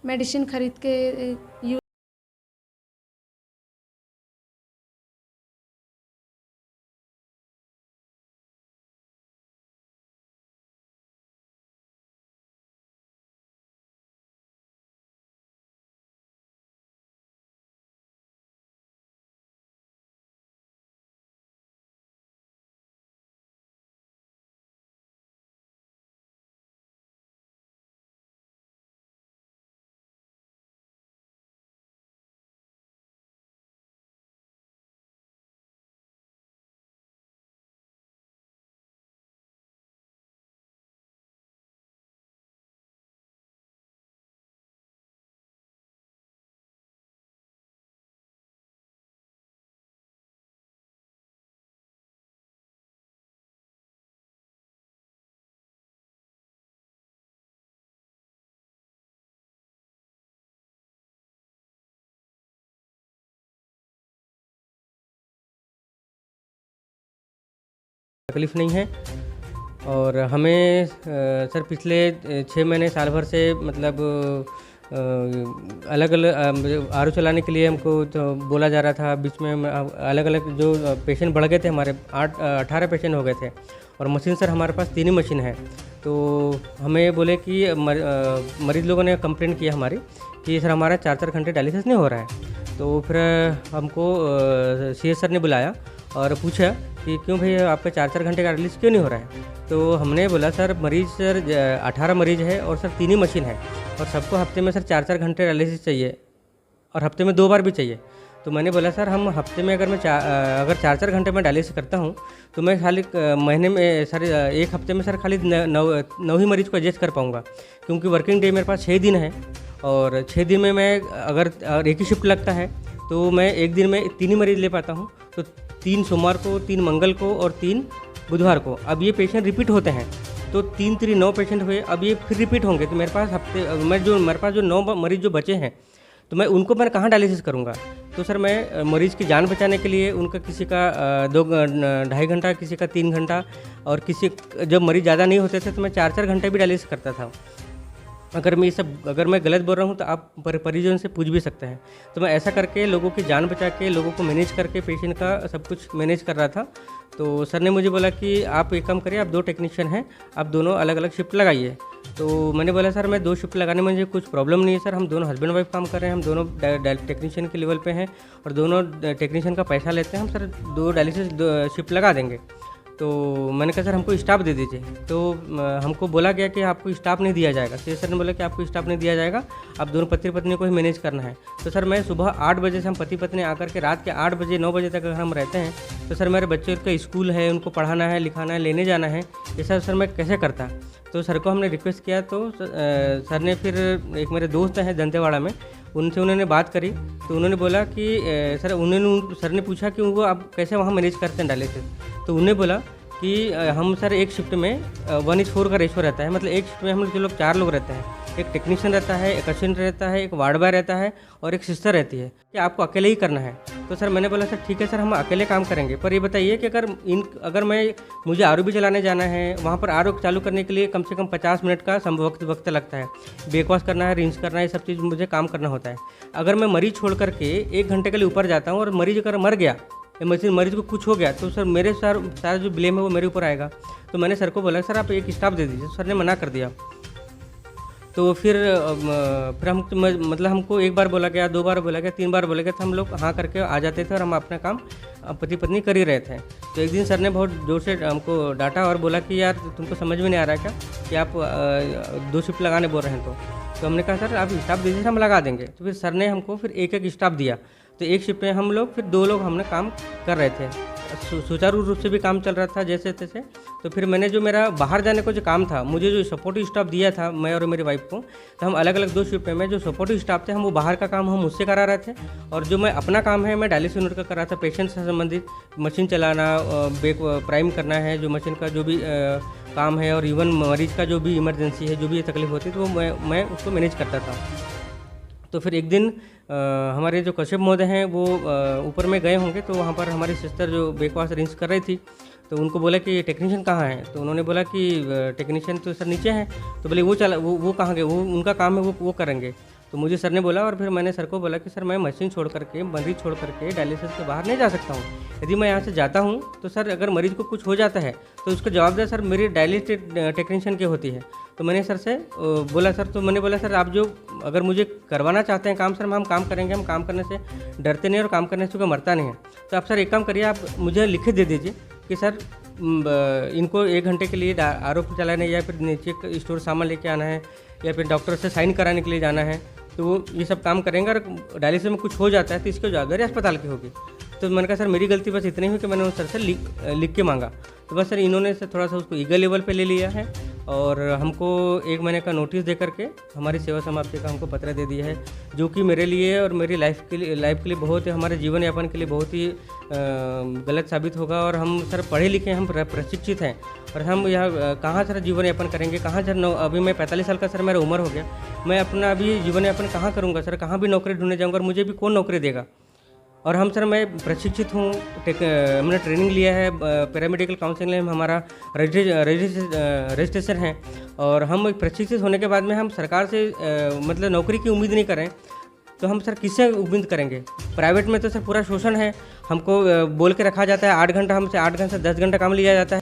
Medicine खरीद के use. तकलीफ़ नहीं है। और हमें सर पिछले 6 महीने साल भर से मतलब अलग अलग आर ओ चलाने के लिए हमको तो बोला जा रहा था। बीच में अलग अलग जो पेशेंट बढ़ गए थे, हमारे 18 पेशेंट हो गए थे। और मशीन सर हमारे पास 3 ही मशीन है। तो हमें बोले कि मरीज़ लोगों ने कंप्लेंट किया हमारी कि सर हमारा 4-4 घंटे डायलिसिस नहीं हो रहा है। तो फिर हमको सी एस सर ने बुलाया और पूछा कि क्यों भैया आपका 4-4 घंटे का डायलिसिस क्यों नहीं हो रहा है। तो हमने बोला सर मरीज़ सर 18 मरीज़ है और सर 3 ही मशीन है और सबको हफ्ते में सर 4-4 घंटे डायलिसिस चाहिए और हफ्ते में 2 बार भी चाहिए। तो मैंने बोला सर हम हफ्ते में अगर 4-4 घंटे में डायलिसिस करता हूँ तो मैं खाली महीने में सर एक हफ्ते में सर खाली 9 ही मरीज़ को एडजस्ट कर पाऊँगा, क्योंकि वर्किंग डे मेरे पास 6 दिन है। और 6 दिन में मैं अगर एक ही शिफ्ट लगता है तो मैं एक दिन में 3 ही मरीज़ ले पाता हूँ। तो 3 सोमवार को, 3 मंगल को और 3 बुधवार को। अब ये पेशेंट रिपीट होते हैं, तो 3 9 पेशेंट हुए, अब ये फिर रिपीट होंगे। तो मेरे पास मेरे पास जो 9 मरीज़ जो बचे हैं, तो मैं उनको कहाँ डायलिसिस करूँगा। तो सर मैं मरीज़ की जान बचाने के लिए उनका किसी का 2-2.5 घंटा, किसी का 3 घंटा, और जब मरीज़ ज़्यादा नहीं होते थे तो मैं 4-4 घंटे भी डायलिसिस करता था। अगर मैं गलत बोल रहा हूँ तो आप परिजन से पूछ भी सकते हैं। तो मैं ऐसा करके लोगों की जान बचा के, लोगों को मैनेज करके, पेशेंट का सब कुछ मैनेज कर रहा था। तो सर ने मुझे बोला कि आप एक काम करिए, आप 2 टेक्नीशियन हैं, आप दोनों अलग अलग शिफ्ट लगाइए। तो मैंने बोला सर मैं 2 शिफ्ट लगाने में मुझे कुछ प्रॉब्लम नहीं है सर, हम दोनों हस्बैंड वाइफ काम कर रहे हैं, हम दोनों टेक्नीशियन के लेवल पे हैं और दोनों टेक्नीशियन का पैसा लेते हैं, हम सर 2 डायलिसिस शिफ्ट लगा देंगे। तो मैंने कहा सर हमको स्टाफ दे दीजिए। तो हमको बोला गया कि आपको स्टाफ नहीं दिया जाएगा। सर ने बोला कि आपको स्टाफ नहीं दिया जाएगा, आप दोनों पति पत्नी को ही मैनेज करना है। तो सर मैं सुबह 8 बजे से हम पति पत्नी आकर के रात के 8 बजे 9 बजे तक अगर हम रहते हैं, तो सर मेरे बच्चे का स्कूल है, उनको पढ़ाना है, लिखाना है, लेने जाना है, ये सर मैं कैसे करता। तो सर को हमने रिक्वेस्ट किया। तो सर ने फिर एक मेरे दोस्त हैं दंतेवाड़ा में, उन्होंने बात करी। तो उन्होंने बोला कि सर ने पूछा कि वो आप कैसे वहाँ मैनेज करते हैं डायलिसिस। तो उन्होंने बोला कि हम सर एक शिफ्ट में 1:4 का रेशो रहता है। मतलब एक शिफ्ट में हम जो लोग 4 लोग रहते हैं, एक टेक्नीशियन रहता है, एक असिस्टेंट रहता है, एक वार्ड बॉय रहता है और एक सिस्टर रहती है, कि आपको अकेले ही करना है। तो सर मैंने बोला सर ठीक है सर, हम अकेले काम करेंगे, पर ये बताइए कि अगर मुझे आर ओ भी चलाने जाना है, वहाँ पर आर ओ चालू करने के लिए कम से कम 50 मिनट का वक्त लगता है, बेकवाश करना है, रिंस करना है, ये सब चीज़ मुझे काम करना होता है। अगर मैं मरीज़ छोड़ करके 1 घंटे के लिए ऊपर जाता हूँ और मरीज़ अगर मर गया, मरीज़ को कुछ हो गया, तो सर मेरे सारा जो ब्लेम है वो मेरे ऊपर आएगा। तो मैंने सर को बोला सर आप एक स्टाफ दे दीजिए। सर ने मना कर दिया। तो फिर हम मतलब हमको 1 बार बोला गया, 2 बार बोला गया, 3 बार बोला गया, तो हम लोग हाँ करके आ जाते थे और हम अपना काम पति पत्नी कर ही रहे थे। तो एक दिन सर ने बहुत जोर से हमको डांटा और बोला कि यार तुमको समझ में नहीं आ रहा है क्या कि आप 2 शिफ्ट लगाने बोल रहे हैं। तो हमने कहा सर आप स्टाफ दीजिए, हम लगा देंगे। तो फिर सर ने हमको फिर एक स्टाफ दिया। तो एक शिफ्ट में हम लोग फिर 2 लोग हमने काम कर रहे थे। सुचारू रूप से भी काम चल रहा था जैसे तैसे। तो फिर मैंने जो मेरा बाहर जाने को जो काम था, मुझे जो सपोर्टिव स्टाफ दिया था मैं और मेरी वाइफ को, तो हम अलग अलग 2 शिफ्ट में जो सपोर्टिव स्टाफ थे, हम वो बाहर का काम हम मुझसे करा रहे थे, और जो मैं अपना काम है मैं डायलिसिस यूनिट का कर रहा था। पेशेंट से संबंधित मशीन चलाना, प्राइम करना है, जो मशीन का जो भी काम है, और इवन मरीज़ का जो भी इमरजेंसी है, जो भी तकलीफ होती है, तो मैं उसको मैनेज करता था। तो फिर एक दिन हमारे जो कश्यप महोदय हैं वो ऊपर में गए होंगे, तो वहाँ पर हमारी सिस्टर जो ब्रेकफास्ट अरेंज कर रही थी, तो उनको बोला कि टेक्नीशियन कहाँ है। तो उन्होंने बोला कि टेक्नीशियन तो सर नीचे हैं। तो बोले वो कहाँ गए, वो उनका काम है, वो करेंगे। तो मुझे सर ने बोला, और फिर मैंने सर को बोला कि सर मैं मशीन छोड़ करके, मरीज छोड़ करके डायलिसिस के बाहर नहीं जा सकता हूँ। यदि मैं यहाँ से जाता हूँ तो सर अगर मरीज़ को कुछ हो जाता है तो उसका जवाबदार सर मेरी डायलिसिस टेक्नीशियन की होती है। तो मैंने सर से बोला सर, तो मैंने बोला सर आप जो अगर मुझे करवाना चाहते हैं काम सर, हम काम करेंगे, हम काम करने से डरते नहीं और काम करने से कोई मरता नहीं है। तो आप सर एक काम करिए, आप मुझे लिख दे दीजिए कि सर इनको 1 घंटे के लिए आर ओ चलाने या फिर नीचे स्टोर सामान लेके आना है या फिर डॉक्टर से साइन कराने के लिए जाना है, तो वो ये सब काम करेंगे। और डायलिसिस में कुछ हो जाता है तो इसकी जवाबदारी अस्पताल की होगी। तो मैंने कहा सर मेरी गलती बस इतनी हुई कि मैंने उस सर से लिख के मांगा। तो बस सर इन्होंने सर थोड़ा सा उसको ईगल लेवल पे ले लिया है और हमको 1 महीने का नोटिस दे करके हमारी सेवा समाप्ति का हमको पत्र दे दिया है, जो कि मेरे लिए और मेरी लाइफ के लिए बहुत, हमारे जीवन यापन के लिए बहुत ही गलत साबित होगा। और हम सर पढ़े लिखे, हम प्रशिक्षित हैं और हम यह कहाँ सर जीवन यापन करेंगे, कहाँ सर अभी मैं 45 साल का सर मेरा उम्र हो गया, मैं अपना अभी जीवन यापन कहाँ करूँगा सर, कहाँ भी नौकरी ढूंढने जाऊँगा और मुझे भी कौन नौकरी देगा। और हम सर मैं प्रशिक्षित हूँ, हमने ट्रेनिंग लिया है, पैरामेडिकल काउंसलिंग में हमारा रजिस्ट्रेशन है और हम प्रशिक्षित होने के बाद में हम सरकार से मतलब नौकरी की उम्मीद नहीं करें तो हम सर किससे उम्मीद करेंगे। प्राइवेट में तो सर पूरा शोषण है, हमको बोल के रखा जाता है 8 घंटा, हमसे 8 घंटा से 10 घंटा काम लिया जाता